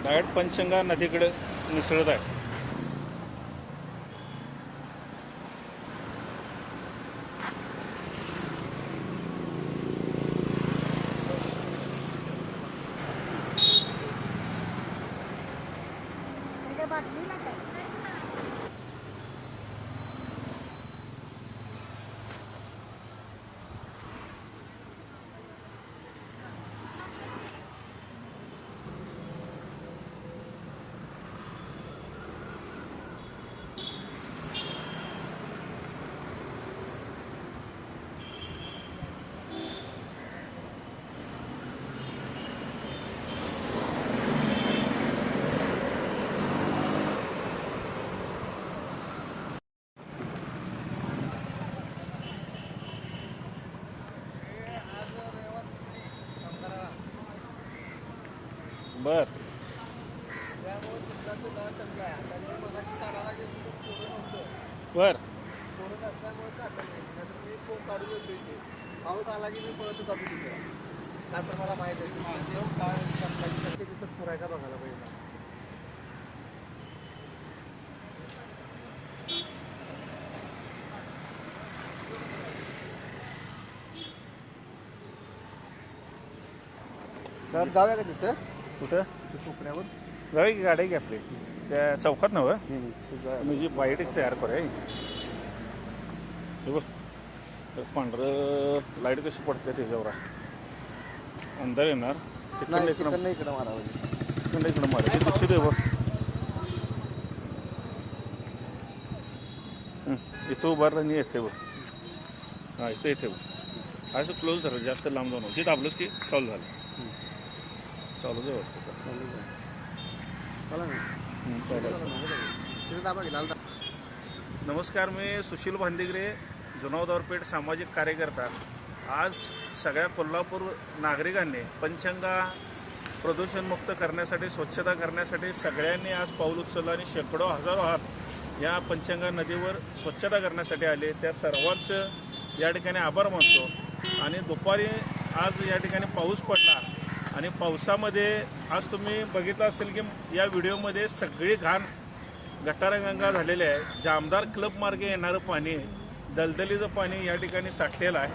Direct Panchganga नदीकडे मिसळत आहे. बर बर पाऊस आला की मी पळत जातो तिथे का तर मला माहित आहे काय तिथं फिरायचा बघायला पाहिजे. तर जाऊया का तिथं कुठं कोपऱ्यावर जाऊया की गाडी की आपली त्या चौकात नव्हे मी जी बाईट एक तयार करूया. हे बघ पांढरं लाईट कशी पडते त्याच्यावर अंधार येणार तिकडे इकडं मारावं इकडं मारा दुसरी दे बघ. इथं उभारला नाही येते बघ. हां इथं येते बघ. असं क्लोज धरा जास्त लांब जाऊन हे दाबलंच की सॉल्व झालं. चालू जाऊ वाटतं. नमस्कार, मी सुशील भांदिगरे, जुनावदरपेठ सामाजिक कार्यकर्ता. आज सगळ्या कोल्हापूर नागरिकांनी पंचगंगा प्रदूषणमुक्त करण्यासाठी, स्वच्छता करण्यासाठी सगळ्यांनी आज पाऊल उचललं आणि शेकडो हजारो हात या पंचगंगा नदीवर स्वच्छता करण्यासाठी आले. त्या सर्वांचं या ठिकाणी आभार मानतो. आणि दुपारी आज या ठिकाणी पाऊस पडला आणि पावसामध्ये आज तुम्ही बघितलं असेल की या व्हिडिओमध्ये सगळी घाण गटारगंगा झालेली आहे. जामदार क्लब मार्गे येणारं पाणी, दलदलीचं पाणी या ठिकाणी साठलेलं आहे.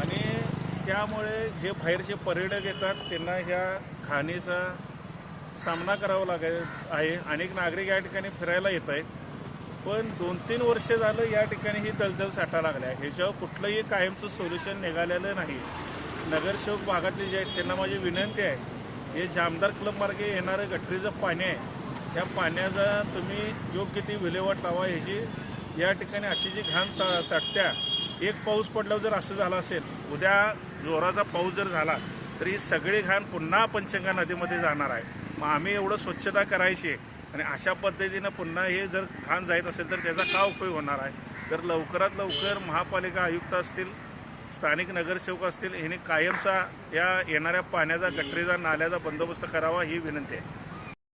आणि त्यामुळे जे बाहेरचे पर्यटक येतात त्यांना ह्या घाणीचा सामना करावा लागत आहे. अनेक नागरिक या ठिकाणी फिरायला येत आहेत, पण 2-3 वर्ष झालं या ठिकाणी ही दलदल साठा लागल्या. ह्याच्यावर कुठलंही कायमचं सोल्युशन निघालेलं नाही. नगरसेवक भागातले जे आहेत त्यांना माझी विनंती आहे, हे जामदार क्लब मार्गे येणारं गटरीचं पाणी आहे, त्या पाण्याचा तुम्ही योग्य ती विल्हेवाट लावा. ह्याची या ठिकाणी अशी जी घाण साठत्या, एक पाऊस पडल्यावर जर असं झालं असेल, उद्या जोराचा पाऊस जर झाला तर ही सगळी घाण पुन्हा पंचगंगा नदीमध्ये जाणार आहे. मग आम्ही एवढं स्वच्छता करायची आणि अशा पद्धतीनं पुन्हा हे जर घाण जात असेल तर त्याचा का उपयोग होणार आहे. तर लवकरात लवकर महापालिका आयुक्त असतील, स्थानिक नगरसेवक असतील, ह्यांनी कायमचा या येणाऱ्या पाण्याचा, गटरीचा, नाल्याचा बंदोबस्त करावा ही विनंती आहे.